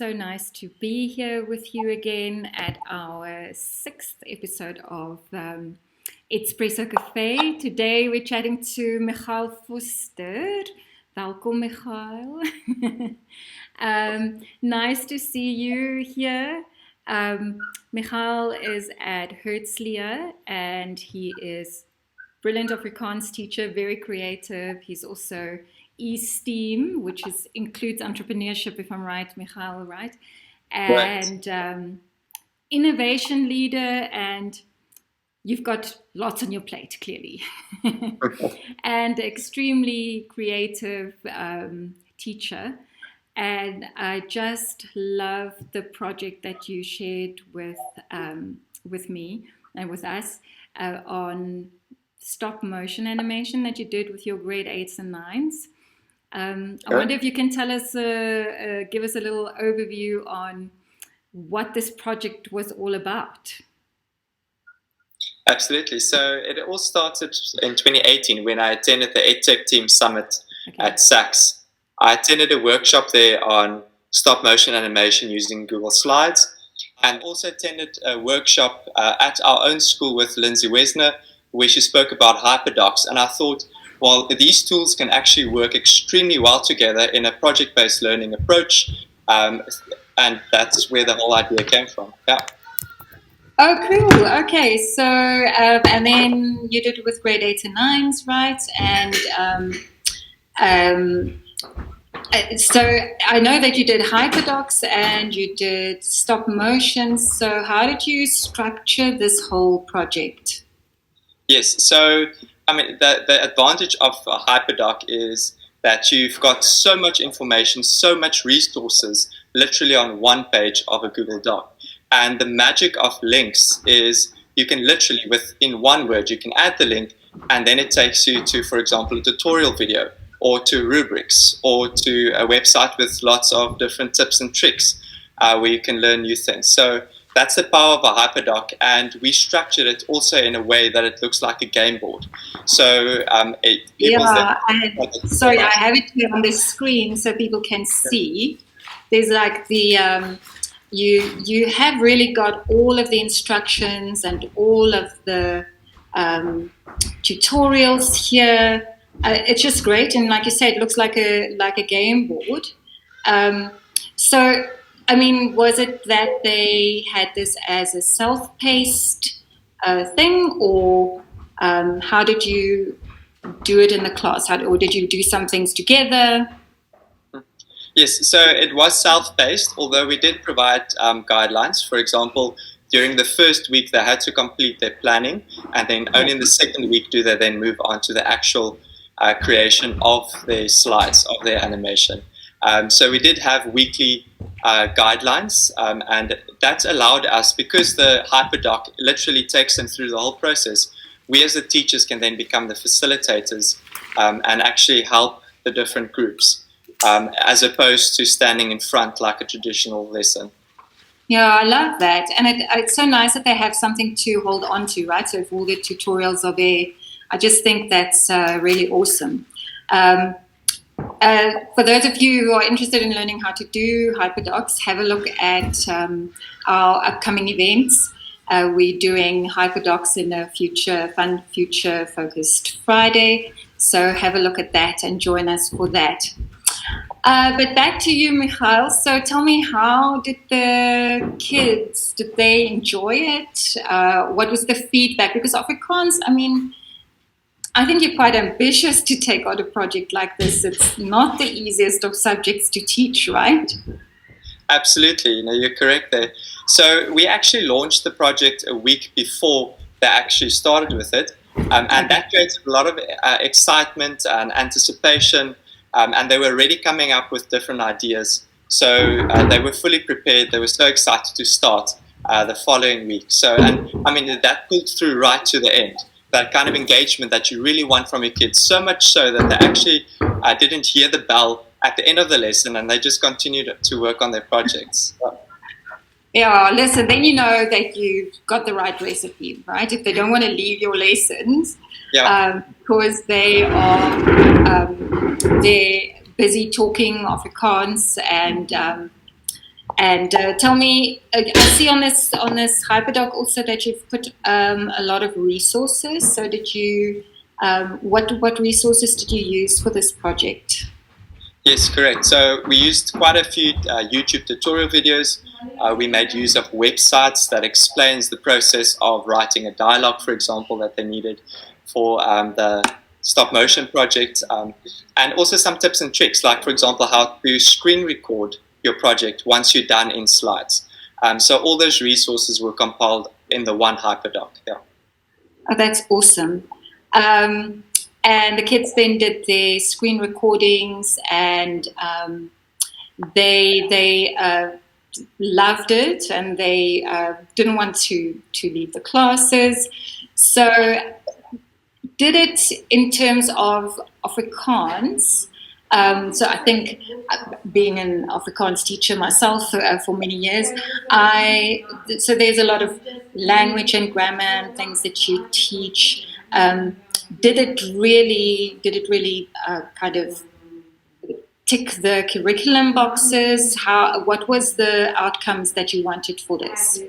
so nice to be here with you again at our sixth episode of EDspresso Café. Today we're chatting to Michael Foster. Welkom, Michael. Nice to see you here. Michael is at Herzliya and he is brilliant Afrikaans teacher, very creative. He's also STEAM, which includes entrepreneurship, if I'm right, Michael, right? And innovation leader, and you've got lots on your plate, clearly. And extremely creative teacher. And I just love the project that you shared with me and with us on stop motion animation that you did with your grade 8s and 9s. I wonder if you can tell us, give us a little overview on what this project was all about. Absolutely. So it all started in 2018 when I attended the EdTech Team Summit at SACS. I attended a workshop there on stop motion animation using Google Slides, and also attended a workshop at our own school with Lindsay Wesner, where she spoke about Hyperdocs. And I thought, well, these tools can actually work extremely well together in a project-based learning approach, and that's where the whole idea came from. Yeah. Oh, cool. Okay, so and then you did it with grade 8s and 9s, right? And so I know that you did Hyperdocs and you did stop motion. So how did you structure this whole project? Yes, so I mean, the advantage of a Hyperdoc is that you've got so much information, so much resources, literally on one page of a Google Doc. And the magic of links is you can literally, within one word, you can add the link, and then it takes you to, for example, a tutorial video, or to rubrics, or to a website with lots of different tips and tricks where you can learn new things. So that's the power of a Hyperdoc, and we structured it also in a way that it looks like a game board. So sorry, I have it here on the screen so people can see. There's like the you have really got all of the instructions and all of the tutorials here. It's just great, and like you said, it looks like a game board. So, I mean, was it that they had this as a self-paced thing, or how did you do it in the class? Or did you do some things together? Yes, so it was self-paced, although we did provide guidelines. For example, during the first week, they had to complete their planning, and then only in the second week do they then move on to the actual creation of their slides, of their animation. So we did have weekly guidelines, and that allowed us, because the Hyperdoc literally takes them through the whole process, we as the teachers can then become the facilitators and actually help the different groups, as opposed to standing in front like a traditional lesson. Yeah, I love that. And it's so nice that they have something to hold on to, right? So if all the tutorials are there, I just think that's really awesome. For those of you who are interested in learning how to do Hyperdocs, have a look at our upcoming events. We're doing Hyperdocs in a fun future-focused Friday. So have a look at that and join us for that. But back to you, Michael. So tell me, how did the kids, did they enjoy it? What was the feedback? Because Afrikaans, I mean, I think you're quite ambitious to take on a project like this. It's not the easiest of subjects to teach, right? Absolutely, you're correct there. So we actually launched the project a week before they actually started with it, and that created a lot of excitement and anticipation, and they were already coming up with different ideas. So they were fully prepared. They were so excited to start the following week. So, and I mean, that pulled through right to the end. That kind of engagement that you really want from your kids, so much so that they actually didn't hear the bell at the end of the lesson, and they just continued to work on their projects. Yeah, listen, then you know that you've got the right recipe, right? If they don't want to leave your lessons, because they are they're busy talking Afrikaans And tell me, I see on this Hyperdoc also that you've put a lot of resources. So did you, what resources did you use for this project? Yes, correct. So we used quite a few YouTube tutorial videos. We made use of websites that explains the process of writing a dialogue, for example, that they needed for the stop motion project, and also some tips and tricks, like, for example, how to screen record your project once you're done in slides. So all those resources were compiled in the one Hyperdoc. Yeah. Oh, that's awesome. And the kids then did their screen recordings, and they loved it, and they didn't want to leave the classes. So did it in terms of Afrikaans. So I think, being an Afrikaans teacher myself for many years, so there's a lot of language and grammar and things that you teach. Did it really kind of tick the curriculum boxes? What was the outcomes that you wanted for this?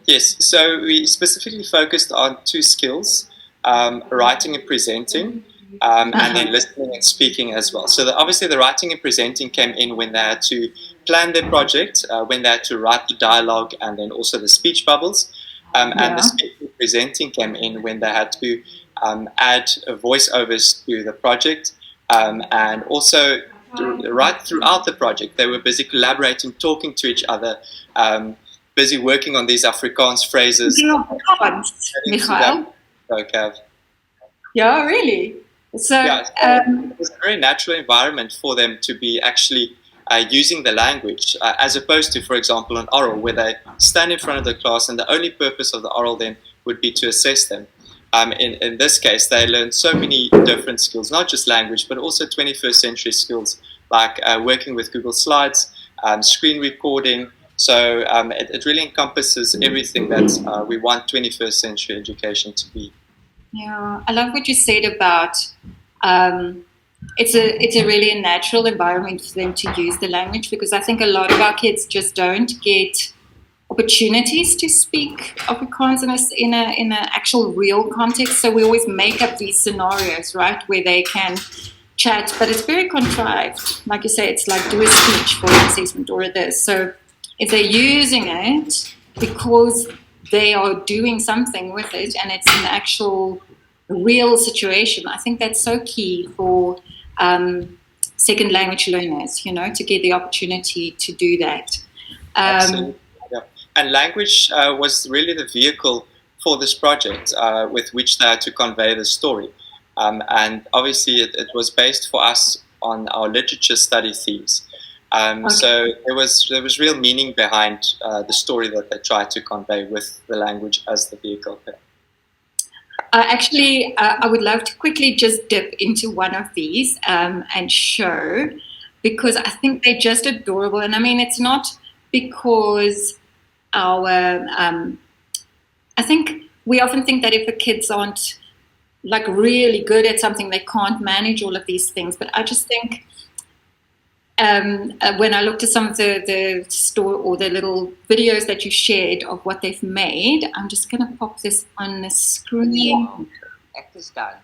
Yes, so we specifically focused on two skills, writing and presenting, and then listening and speaking as well. So obviously the writing and presenting came in when they had to plan their project, when they had to write the dialogue, and then also the speech bubbles. And the speaking and presenting came in when they had to add voiceovers to the project, and also right throughout the project they were busy collaborating, talking to each other, busy working on these Afrikaans phrases. Yeah, really. So yeah, it was a very natural environment for them to be actually using the language, as opposed to, for example, an oral where they stand in front of the class and the only purpose of the oral then would be to assess them. In this case, they learned so many different skills, not just language, but also 21st century skills, like working with Google Slides, screen recording. So it really encompasses everything that we want 21st century education to be. Yeah, I love what you said about it's a really natural environment for them to use the language, because I think a lot of our kids just don't get opportunities to speak Afrikaans in an actual real context. So we always make up these scenarios, right, where they can chat, but it's very contrived. Like you say, it's like do a speech for an assessment or this. So if they're using it because they are doing something with it and it's an actual real situation, I think that's so key for second language learners, to get the opportunity to do that. Absolutely. Yeah. And language was really the vehicle for this project with which they had to convey the story. And obviously it was based for us on our literature study themes. Okay. So there was real meaning behind the story that they tried to convey with the language as the vehicle. Actually, I would love to quickly just dip into one of these and show, because I think they're just adorable. And I mean, it's not because I think we often think that if the kids aren't like really good at something, they can't manage all of these things. But I just think when I looked at some of the store or the little videos that you shared of what they've made, I'm just going to pop this on the screen. Wow. Act is done.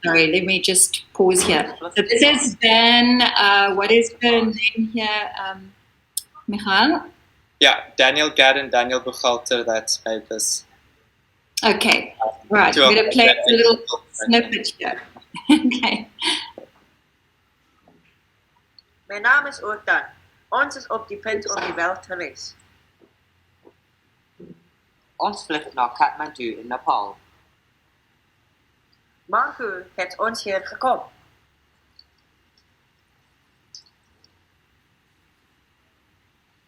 Sorry, let me just pause here. So this is Dan. What is the name here? Michael? Yeah, Daniel Gadd and Daniel Buchalter that made this. Okay, right. I'm going to play a little snippet here. Okay. Mijn naam is Ortan. Ons is op die punt om die wêreld te reis. Ons vlug na Kathmandu in Nepal. Maar hoe het ons hier gekom?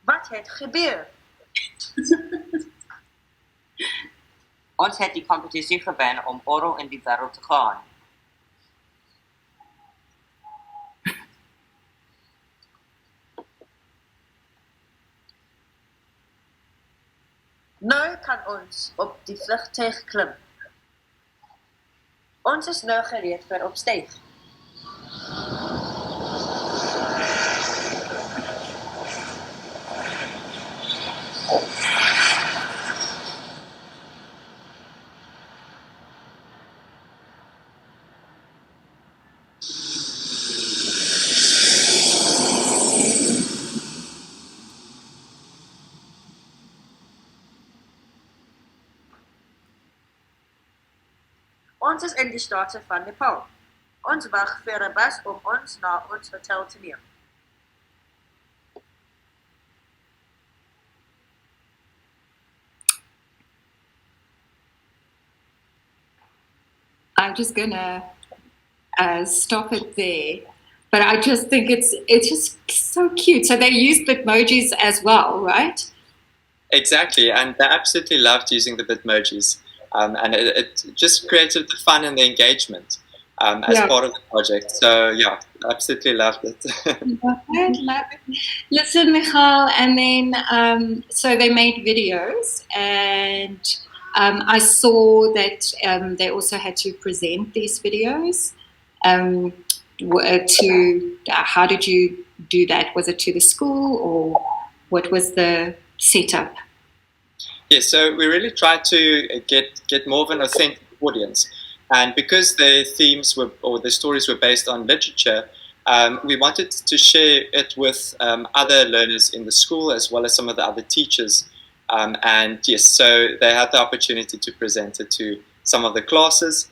Wat het gebeur? Ons het die competitie gewen om oral in die wêreld te gaan. Nou kan ons op die vliegtuig klim. Ons is nou gereed vir opstyg. Ons is in die strate van Nepal. Ons wag vir 'n bus om ons na ons hotel te neem. I'm just gonna stop it there, but I just think it's just so cute. So they use Bitmojis as well, right? Exactly, and they absolutely loved using the Bitmojis, and it just created the fun and the engagement as part of the project. So yeah, absolutely loved it. Love it. Listen, Michal, and then so they made videos, and I saw that they also had to present these videos. How did you do that? Was it to the school, or what was the setup? Yes, so we really tried to get more of an authentic audience, and because the themes or the stories were based on literature, we wanted to share it with other learners in the school as well as some of the other teachers. And yes, so they had the opportunity to present it to some of the classes.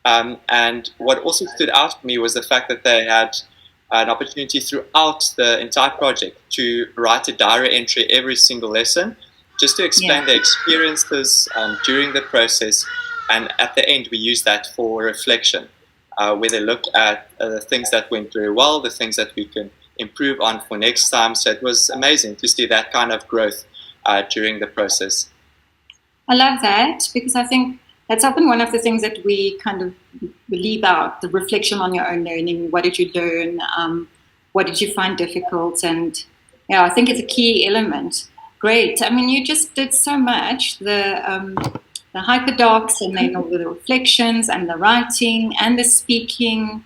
And what also stood out for me was the fact that they had an opportunity throughout the entire project to write a diary entry every single lesson, just to explain their experiences during the process. And at the end, we use that for reflection, where they look at the things that went very well, the things that we can improve on for next time. So it was amazing to see that kind of growth during the process. I love that, because I think that's often one of the things that we kind of leave out, the reflection on your own learning. What did you learn? What did you find difficult? And yeah, I think it's a key element. Great. I mean, you just did so much. The Hyperdocs, and then all the reflections and the writing and the speaking.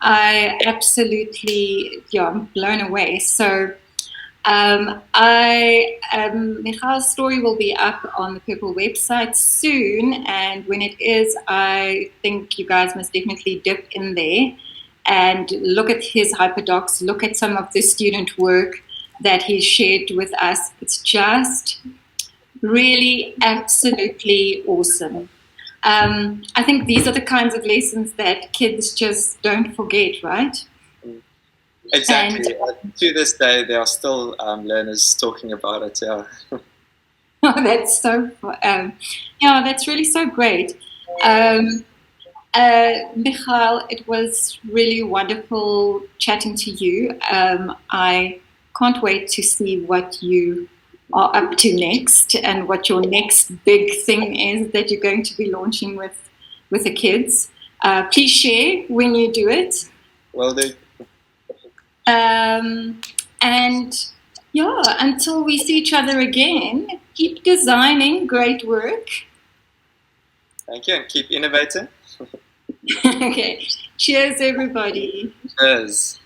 I absolutely, I'm blown away. So Michal's story will be up on the Purple website soon, and when it is, I think you guys must definitely dip in there and look at his Hyperdocs, look at some of the student work that he shared with us. It's just really absolutely awesome. I think these are the kinds of lessons that kids just don't forget, right? Exactly. To this day, there are still learners talking about it. Yeah. Oh, that's so. That's really so great. Michal, it was really wonderful chatting to you. I can't wait to see what you are up to next and what your next big thing is that you're going to be launching with the kids. Please share when you do it. Will do. And until we see each other again, keep designing great work. Thank you, and keep innovating. Okay. Cheers, everybody. Cheers.